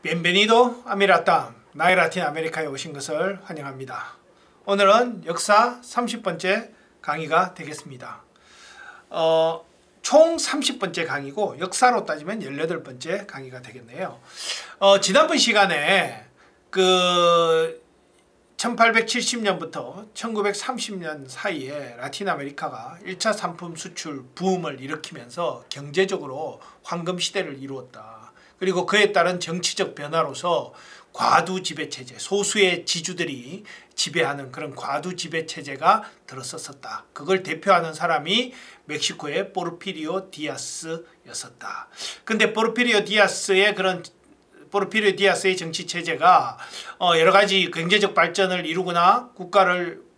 Bienvenido a mi Latam, 나의 라틴 아메리카에 오신 것을 환영합니다. 오늘은 역사 30번째 강의가 되겠습니다. 총 30번째 강의고 역사로 따지면 18번째 강의가 되겠네요. 지난번 시간에 1870년부터 1930년 사이에 라틴 아메리카가 1차 상품 수출 붐을 일으키면서 경제적으로 황금 시대를 이루었다. 그리고 그에 따른 정치적 변화로서 과두 지배 체제, 소수의 지주들이 지배하는 그런 과두 지배 체제가 들어섰었다. 그걸 대표하는 사람이 멕시코의 포르피리오 디아스였었다. 근데 포르피리오 디아스의 정치 체제가 여러 가지 경제적 발전을 이루거나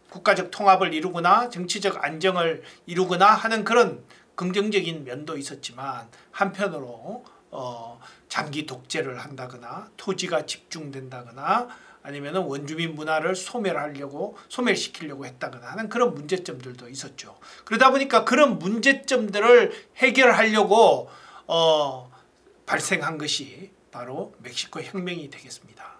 국가적 통합을 이루거나 정치적 안정을 이루거나 하는 그런 긍정적인 면도 있었지만 한편으로 장기 독재를 한다거나 토지가 집중된다거나 아니면 원주민 문화를 소멸시키려고 했다거나 하는 그런 문제점들도 있었죠. 그러다 보니까 그런 문제점들을 해결하려고 발생한 것이 바로 멕시코 혁명이 되겠습니다.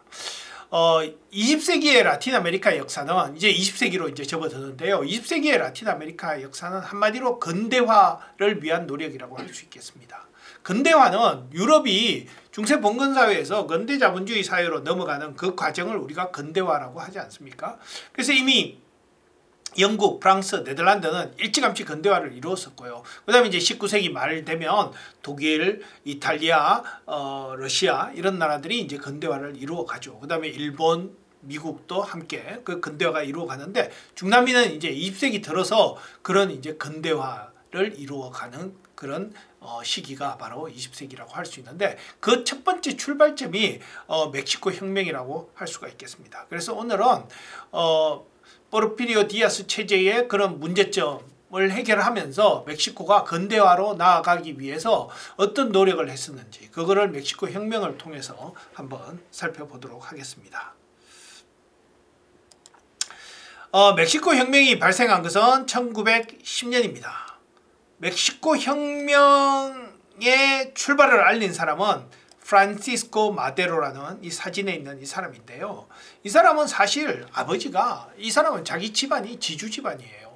20세기의 라틴 아메리카 역사는 이제 20세기로 이제 접어드는데요. 20세기의 라틴 아메리카 역사는 한마디로 근대화를 위한 노력이라고 할 수 있겠습니다. 근대화는 유럽이 중세 봉건 사회에서 근대 자본주의 사회로 넘어가는 그 과정을 우리가 근대화라고 하지 않습니까? 그래서 이미 영국, 프랑스, 네덜란드는 일찌감치 근대화를 이루었었고요. 그 다음에 이제 19세기 말 되면 독일, 이탈리아, 러시아 이런 나라들이 이제 근대화를 이루어가죠. 그 다음에 일본, 미국도 함께 그 근대화가 이루어가는데 중남미는 이제 20세기 들어서 그런 이제 근대화를 이루어가는 그런 시기가 바로 20세기라고 할 수 있는데 그 첫 번째 출발점이 멕시코 혁명이라고 할 수가 있겠습니다. 그래서 오늘은 포르피리오 디아스 체제의 그런 문제점을 해결하면서 멕시코가 근대화로 나아가기 위해서 어떤 노력을 했었는지 그거를 멕시코 혁명을 통해서 한번 살펴보도록 하겠습니다. 멕시코 혁명이 발생한 것은 1910년입니다. 멕시코 혁명의 출발을 알린 사람은 프란시스코 마데로라는 이 사진에 있는 이 사람인데요. 이 사람은 사실 이 사람은 자기 집안이 지주 집안이에요.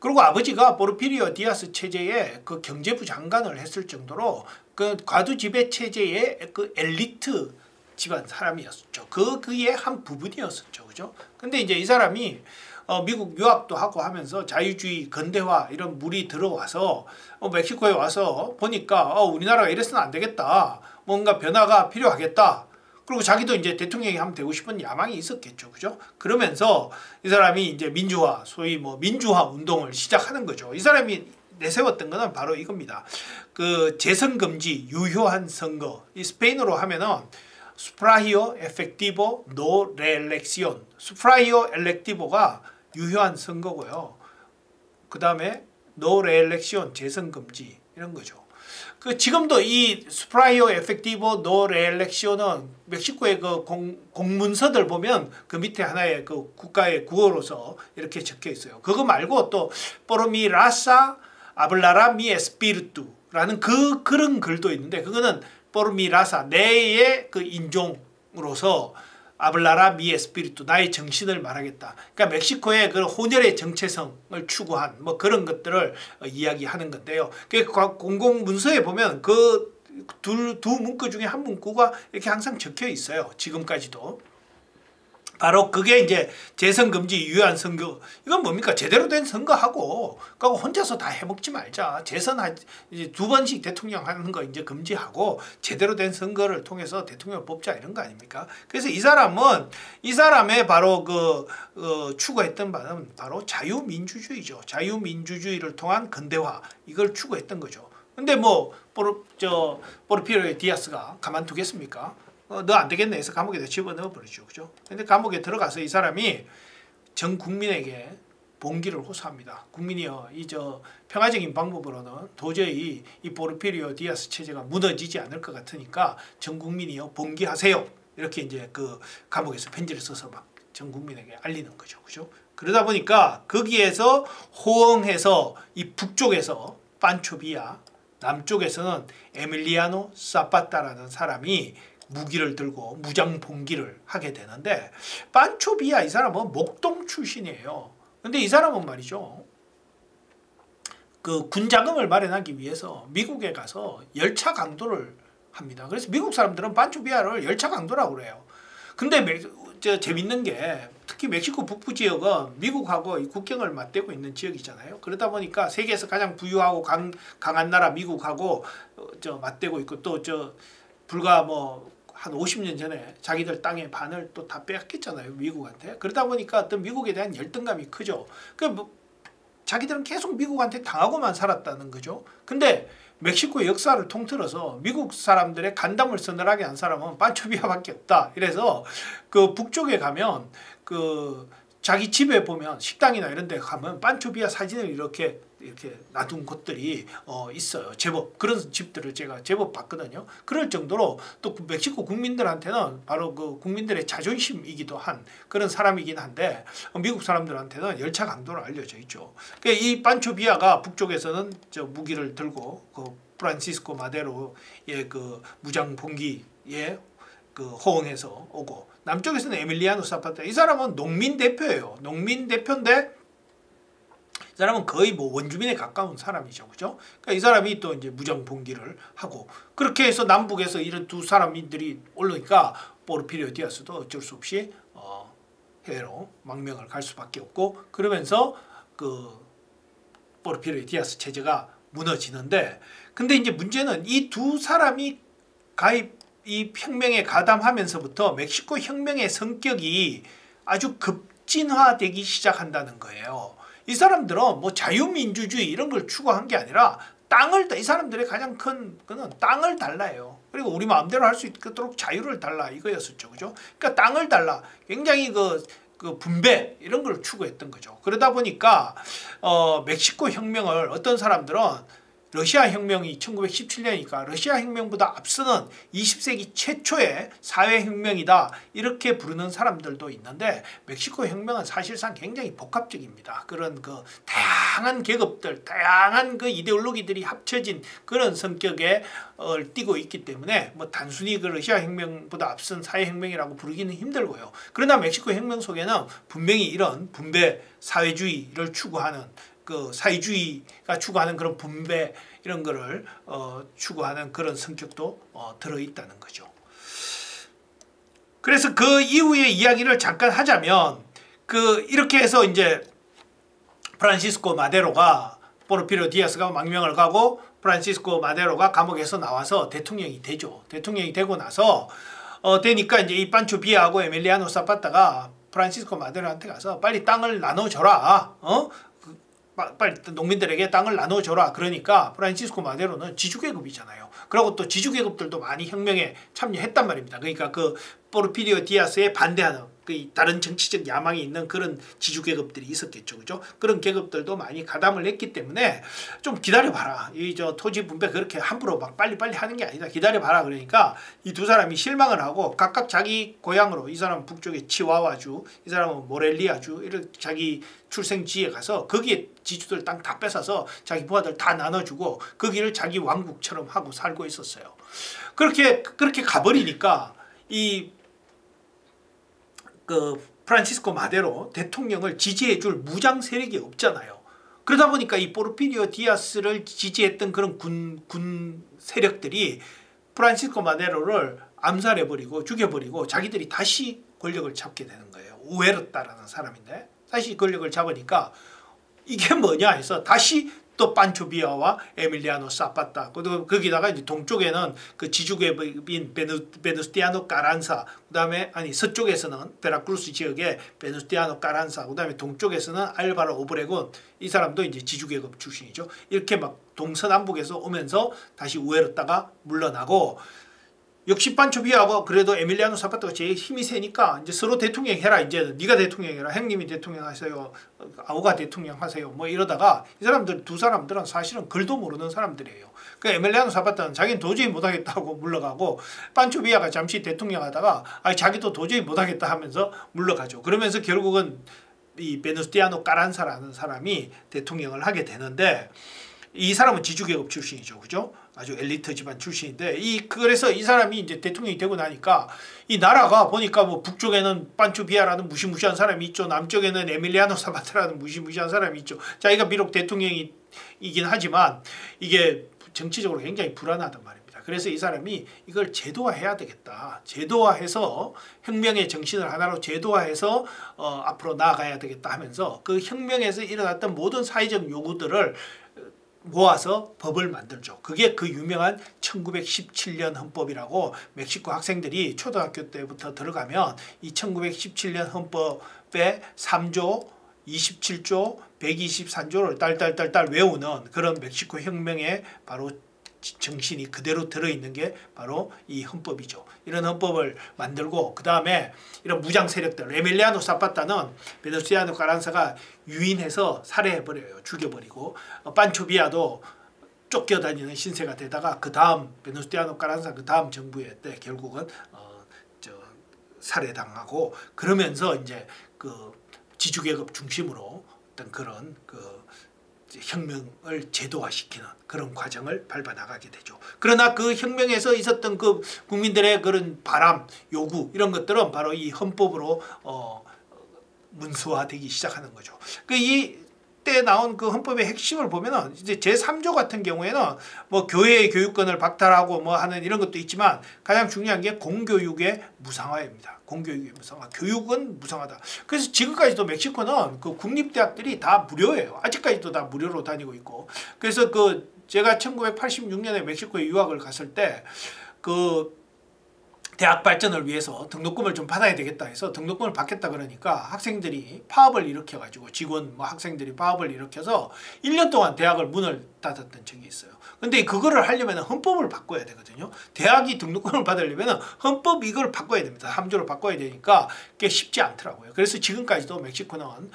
그리고 아버지가 포르피리오 디아스 체제의 그 경제부 장관을 했을 정도로 그 과두 지배 체제의 그 엘리트 집안 사람이었죠. 그의 한 부분이었었죠. 그죠? 근데 이제 이 사람이 미국 유학도 하고 하면서 자유주의, 근대화 이런 물이 들어와서 멕시코에 와서 보니까 우리나라가 이랬으면 안 되겠다. 뭔가 변화가 필요하겠다. 그리고 자기도 이제 대통령이 하면 되고 싶은 야망이 있었겠죠. 그죠? 그러면서 이 사람이 이제 민주화, 소위 민주화 운동을 시작하는 거죠. 이 사람이 내세웠던 거는 바로 이겁니다. 그 재선 금지, 유효한 선거. 이 스페인어로 하면은 sufragio efectivo no reelección. sufragio electivo가 유효한 선거고요. 그 다음에 no reelección, 재선 금지 이런 거죠. 지금도 이 sufragio efectivo no reelección은 멕시코의 그 공문서들 보면 그 밑에 하나의 그 국가의 구호로서 이렇게 적혀 있어요. 그거 말고 또 por mi raza hablará mi espíritu라는 그런 글도 있는데 그거는 por mi raza, 내의 그 인종으로서 아블라라 미 에스피리투, 나의 정신을 말하겠다. 그러니까 멕시코의 그 혼혈의 정체성을 추구한 그런 것들을 이야기하는 건데요. 공공 문서에 보면 그 두 문구 중에 한 문구가 이렇게 항상 적혀 있어요. 지금까지도. 바로 그게 이제 재선 금지 유효한 선거. 이건 뭡니까? 제대로 된 선거하고 그거 혼자서 다 해먹지 말자. 이제 2번씩 대통령 하는 거 이제 금지하고 제대로 된 선거를 통해서 대통령을 뽑자 이런 거 아닙니까? 그래서 이 사람의 바로 추구했던 바는 바로 자유민주주의죠. 자유민주주의를 통한 근대화 이걸 추구했던 거죠. 근데 포르피리오 디아스가 가만두겠습니까? 너 안 되겠네 해서 감옥에 집어넣어 버리죠. 그죠? 근데 감옥에 들어가서 이 사람이 전 국민에게 봉기를 호소합니다. 국민이요, 평화적인 방법으로는 도저히 이 포르피리오 디아스 체제가 무너지지 않을 것 같으니까 전 국민이요, 봉기하세요. 이렇게 이제 그 감옥에서 편지를 써서 막 전 국민에게 알리는 거죠. 그죠? 그러다 보니까 거기에서 호응해서 이 북쪽에서 판초 비아, 남쪽에서는 에밀리아노 사파타라는 사람이 무기를 들고 무장봉기를 하게 되는데, 판초 비아 이 사람은 목동 출신이에요. 근데 이 사람은 말이죠, 그 군자금을 마련하기 위해서 미국에 가서 열차 강도를 합니다. 그래서 미국 사람들은 판초 비아를 열차 강도라고 그래요. 근데 재밌는 게, 특히 멕시코 북부 지역은 미국하고 국경을 맞대고 있는 지역이잖아요. 그러다 보니까 세계에서 가장 부유하고 강한 나라 미국하고 맞대고 있고, 또 불과 한 50년 전에 자기들 땅의 반을 또 다 빼앗겼잖아요, 미국한테. 그러다 보니까 어떤 미국에 대한 열등감이 크죠. 자기들은 계속 미국한테 당하고만 살았다는 거죠. 근데 멕시코의 역사를 통틀어서 미국 사람들의 간담을 서늘하게 한 사람은 판초 비아밖에 없다. 이래서 그 북쪽에 가면 그 자기 집에 보면 식당이나 이런 데 가면 판초 비아 사진을 이렇게 놔둔 곳들이 있어요. 제법 그런 집들을 제가 제법 봤거든요. 그럴 정도로 또 멕시코 국민들한테는 바로 그 국민들의 자존심이기도 한 그런 사람이긴 한데, 미국 사람들한테는 열차 강도로 알려져 있죠. 그러니까 이 판초 비아가 북쪽에서는 무기를 들고 그 프란시스코 마데로의 그 무장 봉기에 그 호응해서 오고, 남쪽에서는 에밀리아노 사파타, 이 사람은 농민 대표예요. 농민 대표인데 이 사람은 거의 원주민에 가까운 사람이죠, 그죠? 그러니까 이 사람이 또 이제 무장 봉기를 하고, 그렇게 해서 남북에서 이런 두 사람들이 올라오니까 포르피리오 디아스도 어쩔 수 없이 해외로 망명을 갈 수밖에 없고, 그러면서 그 포르피리오 디아스 체제가 무너지는데, 근데 이제 문제는 이 두 사람이 이 혁명에 가담하면서부터 멕시코 혁명의 성격이 아주 급진화되기 시작한다는 거예요. 이 사람들은 자유민주주의 이런 걸 추구한 게 아니라 이 사람들의 가장 큰 거는 땅을 달라요. 그리고 우리 마음대로 할 수 있도록 자유를 달라, 이거였었죠, 그죠? 그러니까 땅을 달라, 굉장히 그 분배 이런 걸 추구했던 거죠. 그러다 보니까 멕시코 혁명을 어떤 사람들은 러시아 혁명이 1917년이니까 러시아 혁명보다 앞서는 20세기 최초의 사회혁명이다, 이렇게 부르는 사람들도 있는데, 멕시코 혁명은 사실상 굉장히 복합적입니다. 그런 그 다양한 계급들, 다양한 그 이데올로기들이 합쳐진 그런 성격에 띠고 있기 때문에 단순히 그 러시아 혁명보다 앞선 사회혁명이라고 부르기는 힘들고요. 그러나 멕시코 혁명 속에는 분명히 이런 분배 사회주의를 추구하는, 그 사회주의가 추구하는 그런 분배 이런 거를 추구하는 그런 성격도 들어있다는 거죠. 그래서 그 이후의 이야기를 잠깐 하자면, 이렇게 해서 이제 프란시스코 마데로가, 포르피리오 디아스가 망명을 가고 프란시스코 마데로가 감옥에서 나와서 대통령이 되죠. 대통령이 되고 나서 되니까 이제 이 판초 비아하고 에밀리아노 사파타가 프란시스코 마데로한테 가서 빨리 땅을 나눠줘라, 빨리 농민들에게 땅을 나눠줘라. 그러니까 프란시스코 마데로는 지주계급이잖아요. 그리고 또 지주계급들도 많이 혁명에 참여했단 말입니다. 그러니까 그 포르피리오 디아스에 반대하는 그 다른 정치적 야망이 있는 그런 지주계급들이 있었겠죠, 그죠? 그런 계급들도 많이 가담을 했기 때문에 좀 기다려봐라. 이 토지 분배 그렇게 함부로 막 빨리빨리 하는 게 아니다. 기다려봐라. 그러니까 이 두 사람이 실망을 하고 각각 자기 고향으로, 이 사람은 북쪽의 치와와주, 이 사람은 모렐리아주, 이렇게 자기 출생지에 가서 거기에 지주들 땅 다 뺏어서 자기 부하들 다 나눠주고 거기를 자기 왕국처럼 하고 살고 있었어요. 그렇게 가버리니까 프란시스코 마데로 대통령을 지지해줄 무장 세력이 없잖아요. 그러다 보니까 이 포르피리오 디아스를 지지했던 그런 군 세력들이 프란시스코 마데로를 암살해버리고 죽여버리고 자기들이 다시 권력을 잡게 되는 거예요. 우에르타라는 사람인데 다시 권력을 잡으니까 이게 뭐냐 해서 다시 또 판초 비아와 에밀리아노 사파타, 거기다가 이제 동쪽에는 그 지주계급인 베누스티아노 까란사, 그다음에 서쪽에서는 베라크루스 지역의 베누스티아노 까란사, 그다음에 동쪽에서는 알바로 오브레곤, 이 사람도 이제 지주계급 출신이죠. 이렇게 막 동서남북에서 오면서 다시 우에르타가 물러나고, 역시 판초 비아하고 그래도 에밀리아노 사파타가 제일 힘이 세니까 이제 서로 대통령 해라, 이제 네가 대통령 해라, 형님이 대통령 하세요, 아우가 대통령 하세요, 이러다가 이 사람들 두 사람들은 사실은 글도 모르는 사람들이에요. 그 에밀리아노 사파타는 자기는 도저히 못하겠다고 물러가고, 판초 비아가 잠시 대통령 하다가 자기도 도저히 못하겠다 하면서 물러가죠. 그러면서 결국은 이 베누스티아노 까란사라는 사람이 대통령을 하게 되는데, 이 사람은 지주계급 출신이죠, 그죠? 아주 엘리트 집안 출신인데 그래서 이 사람이 이제 대통령이 되고 나니까 이 나라가 보니까 뭐 북쪽에는 판초 비아라는 무시무시한 사람이 있죠. 남쪽에는 에밀리아노 사바타라는 무시무시한 사람이 있죠. 자기가 비록 대통령이긴 하지만 이게 정치적으로 굉장히 불안하단 말입니다. 그래서 이 사람이 이걸 제도화해야 되겠다. 제도화해서 혁명의 정신을 하나로 제도화해서 앞으로 나아가야 되겠다 하면서 그 혁명에서 일어났던 모든 사회적 요구들을 모아서 법을 만들죠. 그게 그 유명한 1917년 헌법이라고 멕시코 학생들이 초등학교 때부터 들어가면 이 1917년 헌법의 3조, 27조, 123조를 딸딸딸딸 외우는 그런 멕시코 혁명의 바로 정신이 그대로 들어있는 게 바로 이 헌법이죠. 이런 헌법을 만들고 그 다음에 이런 무장 세력들 에밀리아노 사파타는 베네시아노 카란사가 유인해서 살해해버려요. 죽여버리고 판초 비아도 쫓겨다니는 신세가 되다가 그 다음 베네시아노 카란사 그 다음 정부에 때 결국은 살해당하고 그러면서 이제 그 지주계급 중심으로 어떤 그런 혁명을 제도화시키는 그런 과정을 밟아나가게 되죠. 그러나 그 혁명에서 있었던 그 국민들의 그런 바람, 요구 이런 것들은 바로 이 헌법으로 문서화되기 시작하는 거죠. 이때 나온 그 헌법의 핵심을 보면은 이제 제3조 같은 경우에는 뭐 교회의 교육권을 박탈하고 뭐 하는 이런 것도 있지만 가장 중요한 게 공교육의 무상화입니다. 공교육의 무상화. 교육은 무상하다. 그래서 지금까지도 멕시코는 그 국립대학들이 다 무료예요. 아직까지도 다 무료로 다니고 있고. 그래서 제가 1986년에 멕시코에 유학을 갔을 때 대학 발전을 위해서 등록금을 좀 받아야 되겠다 해서 등록금을 받겠다 그러니까 학생들이 파업을 일으켜가지고 직원 학생들이 파업을 일으켜서 1년 동안 대학을 문을 닫았던 적이 있어요. 근데 그거를 하려면 헌법을 바꿔야 되거든요. 대학이 등록금을 받으려면 헌법 이걸 바꿔야 됩니다. 3조를 바꿔야 되니까 그게 쉽지 않더라고요. 그래서 지금까지도 멕시코는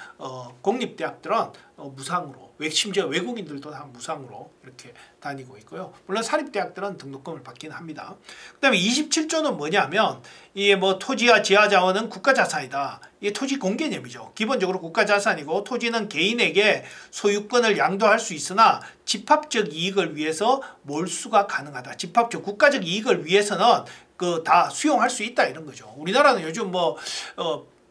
공립대학들은 무상으로 심지어 외국인들도 다 무상으로 이렇게 다니고 있고요. 물론 사립대학들은 등록금을 받긴 합니다. 그 다음에 27조는 뭐냐면 이게 뭐 토지와 지하자원은 국가자산이다. 이게 토지 공개념이죠. 기본적으로 국가자산이고 토지는 개인에게 소유권을 양도할 수 있으나 집합적 이익을 위해서 몰수가 가능하다. 집합적 국가적 이익을 위해서는 다 수용할 수 있다 이런 거죠. 우리나라는 요즘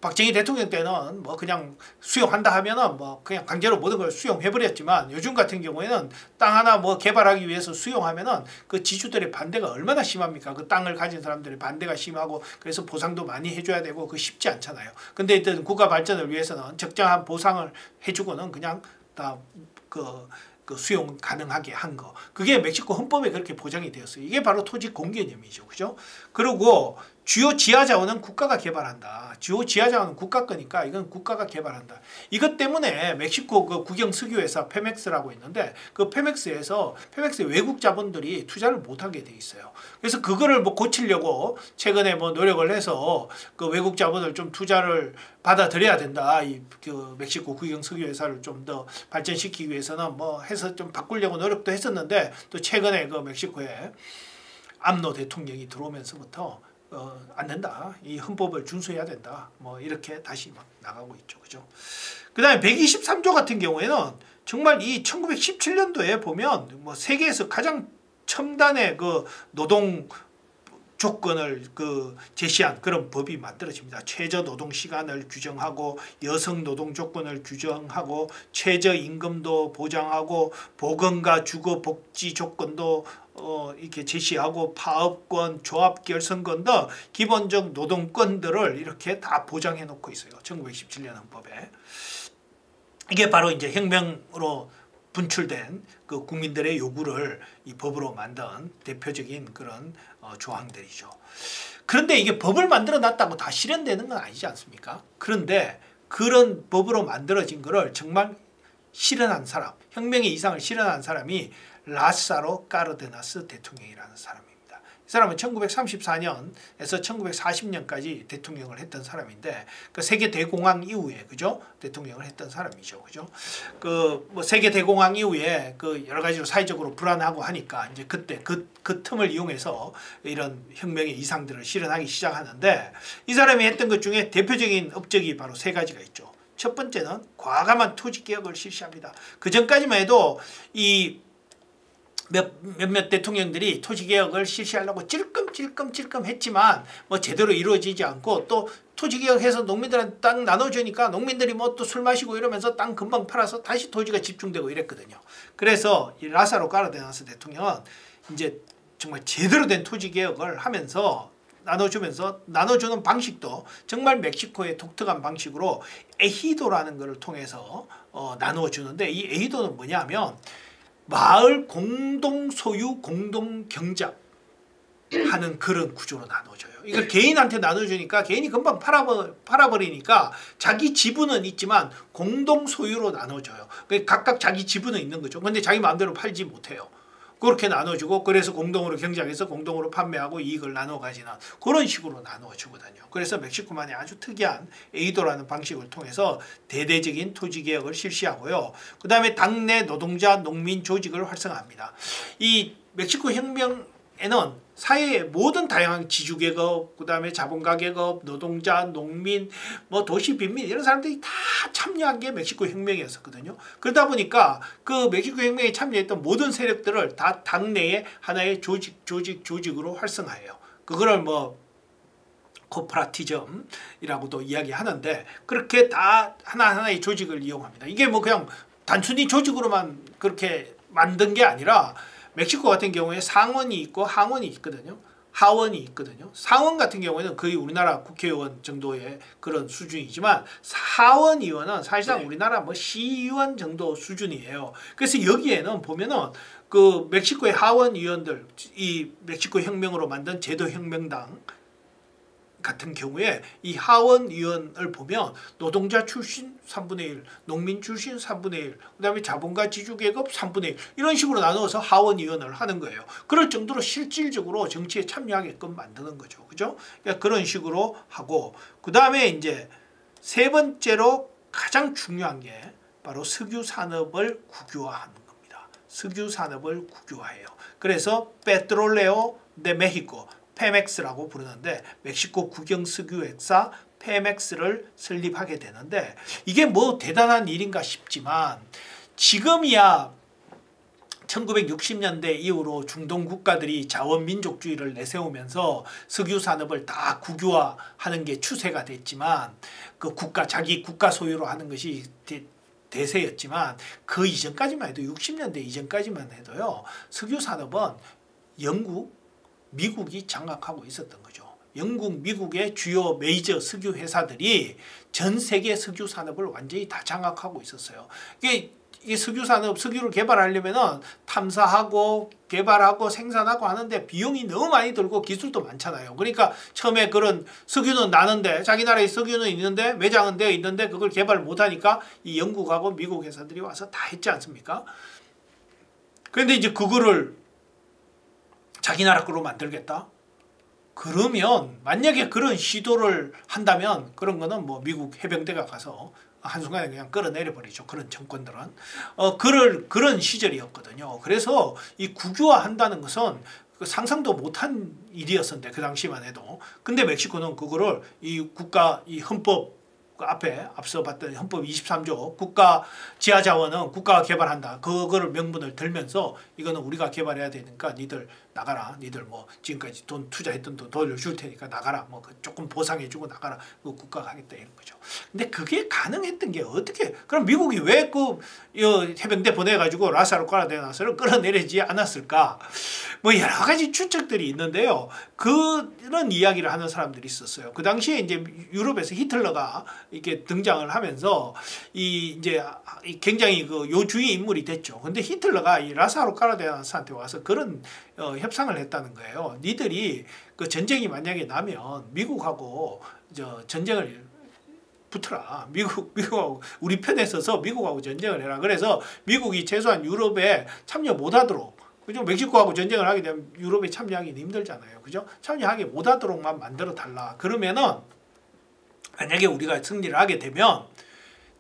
박정희 대통령 때는 뭐 그냥 수용한다 하면은 뭐 그냥 강제로 모든 걸 수용해버렸지만 요즘 같은 경우에는 땅 하나 뭐 개발하기 위해서 수용하면은 그 지주들의 반대가 얼마나 심합니까? 그 땅을 가진 사람들의 반대가 심하고 그래서 보상도 많이 해줘야 되고 그 쉽지 않잖아요. 근데 일단 국가 발전을 위해서는 적정한 보상을 해주고는 그냥 다 수용 가능하게 한 거. 그게 멕시코 헌법에 그렇게 보장이 되었어요. 이게 바로 토지 공개념이죠. 그죠? 그리고 주요 지하자원은 국가가 개발한다. 주요 지하자원은 국가 거니까 이건 국가가 개발한다. 이것 때문에 멕시코 국영 석유회사 페맥스라고 있는데 그 페맥스의 외국 자본들이 투자를 못하게 돼 있어요. 그래서 그거를 뭐 고치려고 최근에 뭐 노력을 해서 그 외국 자본을 좀 투자를 받아들여야 된다. 멕시코 국영 석유회사를 좀 더 발전시키기 위해서는 뭐 해서 좀 바꾸려고 노력도 했었는데 또 최근에 멕시코에 암노 대통령이 들어오면서부터 안 된다. 이 헌법을 준수해야 된다. 뭐 이렇게 다시 막 나가고 있죠. 그죠? 그 다음에 123조 같은 경우에는 정말 이 1917년도에 보면 뭐 세계에서 가장 첨단의 노동 조건을 제시한 그런 법이 만들어집니다. 최저 노동 시간을 규정하고 여성 노동 조건을 규정하고 최저 임금도 보장하고 보건과 주거 복지 조건도 이렇게 제시하고 파업권, 조합 결성권 등 기본적 노동권들을 이렇게 다 보장해 놓고 있어요. 1917년 헌법에. 이게 바로 이제 혁명으로 분출된 그 국민들의 요구를 이 법으로 만든 대표적인 그런 조항들이죠. 그런데 이게 법을 만들어 놨다고 다 실현되는 건 아니지 않습니까? 그런데 그런 법으로 만들어진 거를 정말 실현한 사람, 혁명의 이상을 실현한 사람이 라사로 까르데나스 대통령이라는 사람입니다. 이 사람은 1934년에서 1940년까지 대통령을 했던 사람인데 그 세계 대공황 이후에 그죠? 대통령을 했던 사람이죠. 그죠? 뭐 세계 대공황 이후에 여러 가지로 사회적으로 불안하고 하니까 이제 그때 그 틈을 이용해서 이런 혁명의 이상들을 실현하기 시작하는데 이 사람이 했던 것 중에 대표적인 업적이 바로 세 가지가 있죠. 첫 번째는 과감한 토지 개혁을 실시합니다. 그 전까지만 해도 이 몇몇 대통령들이 토지개혁을 실시하려고 찔끔찔끔 했지만 뭐 제대로 이루어지지 않고, 또 토지개혁해서 농민들한테 땅 나눠주니까 농민들이 뭐 또 술 마시고 이러면서 땅 금방 팔아서 다시 토지가 집중되고 이랬거든요. 그래서 이 라사로 까르데나스 대통령은 이제 정말 제대로 된 토지개혁을 하면서 나눠주는 방식도 정말 멕시코의 독특한 방식으로 에히도라는 것을 통해서 나누어주는데, 이 에히도는 뭐냐면 마을 공동 소유 공동 경작 하는 그런 구조로 나눠줘요. 이걸 개인한테 나눠주니까 개인이 금방 팔아버리니까 자기 지분은 있지만 공동 소유로 나눠줘요. 각각 자기 지분은 있는 거죠. 근데 자기 마음대로 팔지 못해요. 그렇게 나눠주고, 그래서 공동으로 경작해서 공동으로 판매하고 이익을 나눠 가지는 그런 식으로 나누어 주거든요. 그래서 멕시코만의 아주 특이한 에이도라는 방식을 통해서 대대적인 토지개혁을 실시하고요. 그 다음에 당내 노동자 농민 조직을 활성화합니다. 이 멕시코 혁명에는 사회의 모든 다양한 지주계급, 그 다음에 자본가계급, 노동자, 농민, 뭐 도시 빈민 이런 사람들이 다 참여한 게 멕시코 혁명이었거든요. 그러다 보니까 그 멕시코 혁명에 참여했던 모든 세력들을 다 당내의 하나의 조직으로 활성화해요. 그거를 뭐 코퍼라티즘이라고도 이야기하는데, 그렇게 다 하나하나의 조직을 이용합니다. 이게 뭐 그냥 단순히 조직으로만 그렇게 만든 게 아니라, 멕시코 같은 경우에 상원이 있고 하원이 있거든요. 하원이 있거든요. 상원 같은 경우에는 거의 우리나라 국회의원 정도의 그런 수준이지만, 하원의원은 사실상 우리나라 뭐 시의원 정도 수준이에요. 그래서 여기에는 보면은 그 멕시코의 하원의원들, 이 멕시코 혁명으로 만든 제도혁명당 같은 경우에 이 하원의원을 보면 노동자 출신 3분의 1, 농민 출신 3분의 1, 그 다음에 자본가 지주계급 3분의 1 이런 식으로 나누어서 하원의원을 하는 거예요. 그럴 정도로 실질적으로 정치에 참여하게끔 만드는 거죠. 그죠? 그러니까 그런 식으로 하고, 그 다음에 이제 세 번째로 가장 중요한 게 바로 석유 산업을 국유화하는 겁니다. 석유 산업을 국유화해요. 그래서 페트롤레오 데 메히코, 페멕스라고 부르는데, 멕시코 국영석유회사 페멕스를 설립하게 되는데, 이게 뭐 대단한 일인가 싶지만, 지금이야 1960년대 이후로 중동 국가들이 자원민족주의를 내세우면서 석유 산업을 다 국유화하는 게 추세가 됐지만, 그 자기 국가 소유로 하는 것이 대세였지만, 그 이전까지만 해도 60년대 이전까지만 해도요, 석유 산업은 영국, 미국이 장악하고 있었던 거죠. 영국, 미국의 주요 메이저 석유 회사들이 전 세계 석유 산업을 완전히 다 장악하고 있었어요. 이 석유 산업, 석유를 개발하려면은 탐사하고 개발하고 생산하고 하는데 비용이 너무 많이 들고 기술도 많잖아요. 그러니까 처음에 그런 석유는 나는데, 자기 나라에 석유는 있는데 매장은 되어 있는데 그걸 개발 못하니까 이 영국하고 미국 회사들이 와서 다 했지 않습니까? 그런데 이제 그거를 자기 나라 거로 만들겠다? 그러면 만약에 그런 시도를 한다면 그런 거는 뭐 미국 해병대가 가서 한순간에 그냥 끌어내려 버리죠. 그런 정권들은. 그런 시절이었거든요. 그래서 이 국유화 한다는 것은 상상도 못한 일이었었는데, 그 당시만 해도. 근데 멕시코는 그거를 이 헌법, 앞서 봤던 헌법 23조 국가 지하자원은 국가가 개발한다. 그거를 명분을 들면서 이거는 우리가 개발해야 되니까 니들 나가라. 니들 뭐 지금까지 돈 투자했던 돈 돌려줄 테니까 나가라. 뭐 조금 보상해주고 나가라. 그 국가가 하겠다 이런 거죠. 근데 그게 가능했던 게 어떻게? 그럼 미국이 왜 그 해병대 보내가지고 라사로 까르데나스를 끌어내리지 않았을까? 뭐 여러 가지 추측들이 있는데요. 그런 이야기를 하는 사람들이 있었어요. 그 당시에 이제 유럽에서 히틀러가 이렇게 등장을 하면서 이제 굉장히 그 요주의 인물이 됐죠. 근데 히틀러가 이 라사로 까르데나스한테 와서 그런 협상을 했다는 거예요. 니들이 그 전쟁이 만약에 나면 미국하고 전쟁을 붙어라. 미국하고 우리 편에 서서 미국하고 전쟁을 해라. 그래서 미국이 최소한 유럽에 참여 못하도록, 그죠? 멕시코하고 전쟁을 하게 되면 유럽에 참여하기는 힘들잖아요. 그죠? 참여하게 못하도록만 만들어 달라. 그러면은 만약에 우리가 승리를 하게 되면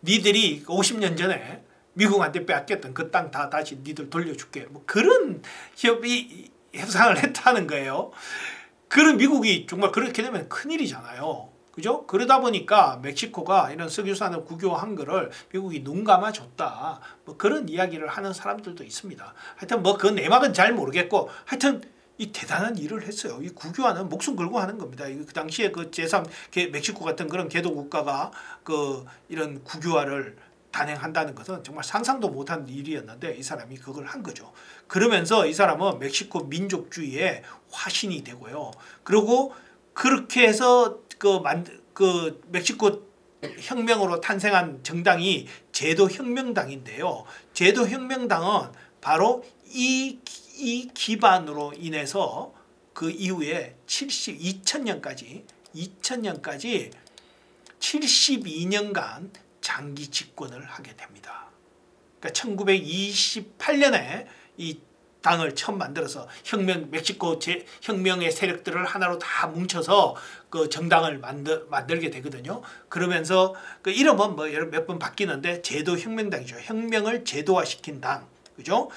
니들이 50년 전에 미국한테 빼앗겼던 그 땅 다 다시 니들 돌려줄게. 뭐 그런 협상을 했다는 거예요. 그런 미국이 정말 그렇게 되면 큰일이잖아요. 그죠? 그러다 보니까 멕시코가 이런 석유산업 국유화한 거를 미국이 눈 감아줬다. 뭐 그런 이야기를 하는 사람들도 있습니다. 하여튼 뭐 그 내막은 잘 모르겠고 하여튼 이 대단한 일을 했어요. 이 국유화는 목숨 걸고 하는 겁니다. 그 당시에 그 제3 멕시코 같은 그런 개도 국가가 그 이런 국유화를 단행한다는 것은 정말 상상도 못한 일이었는데 이 사람이 그걸 한 거죠. 그러면서 이 사람은 멕시코 민족주의의 화신이 되고요. 그리고 그렇게 해서 그 멕시코 혁명으로 탄생한 정당이 제도혁명당인데요. 제도혁명당은 바로 이 기반으로 인해서 그 이후에 2000년까지 72년간 장기 집권을 하게 됩니다. 그러니까 1928년에 이 당을 처음 만들어서 멕시코 혁명의 세력들을 하나로 다 뭉쳐서 그 정당을 만들게 되거든요. 그러면서 그 이름은 뭐 몇 번 바뀌는데 제도혁명당이죠. 혁명을 제도화시킨 당. 그죠?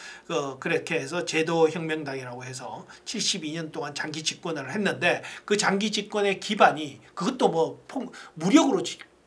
그렇게 해서 제도혁명당이라고 해서 72년 동안 장기 집권을 했는데 그 장기 집권의 기반이 그것도 뭐 무력으로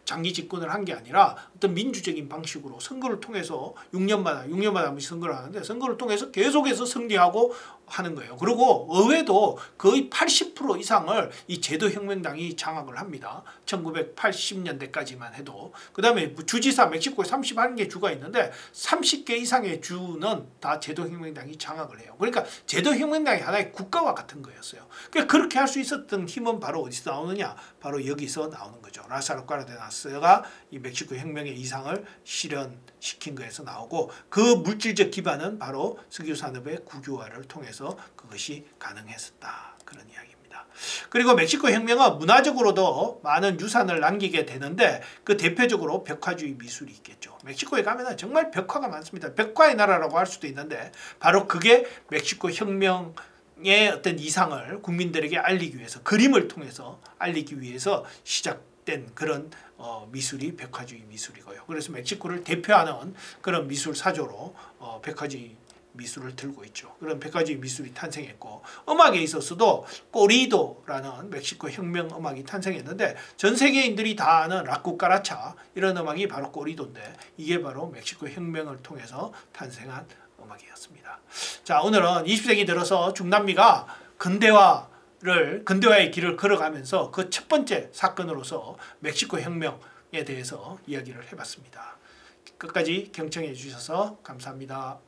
장기 집권을 한 게 아니라 어떤 민주적인 방식으로 선거를 통해서 6년마다 한 번씩 선거를 하는데 선거를 통해서 계속해서 승리하고 하는 거예요. 그리고 의회도 거의 80% 이상을 이 제도혁명당이 장악을 합니다. 1980년대까지만 해도. 그 다음에 주지사 멕시코에 31개 주가 있는데 30개 이상의 주는 다 제도혁명당이 장악을 해요. 그러니까 제도혁명당이 하나의 국가와 같은 거였어요. 그러니까 그렇게 할 수 있었던 힘은 바로 어디서 나오느냐? 바로 여기서 나오는 거죠. 라사로 카르데나스가 이 멕시코 혁명의 이상을 실현시킨 거에서 나오고 그 물질적 기반은 바로 석유산업의 국유화를 통해서 그것이 가능했었다. 그런 이야기입니다. 그리고 멕시코 혁명은 문화적으로도 많은 유산을 남기게 되는데 그 대표적으로 벽화주의 미술이 있겠죠. 멕시코에 가면 정말 벽화가 많습니다. 벽화의 나라라고 할 수도 있는데 바로 그게 멕시코 혁명의 어떤 이상을 국민들에게 알리기 위해서 그림을 통해서 알리기 위해서 시작된 그런 미술이 벽화주의 미술이고요. 그래서 멕시코를 대표하는 그런 미술 사조로 벽화주의 미술을 들고 있죠. 그런 벽화주의 미술이 탄생했고 음악에 있어서도 꼬리도라는 멕시코 혁명 음악이 탄생했는데 전 세계인들이 다 아는 라쿠까라차 이런 음악이 바로 꼬리도인데 이게 바로 멕시코 혁명을 통해서 탄생한 음악이었습니다. 자, 오늘은 20세기 들어서 중남미가 근대화의 길을 걸어가면서 그 첫 번째 사건으로서 멕시코 혁명에 대해서 이야기를 해봤습니다. 끝까지 경청해 주셔서 감사합니다.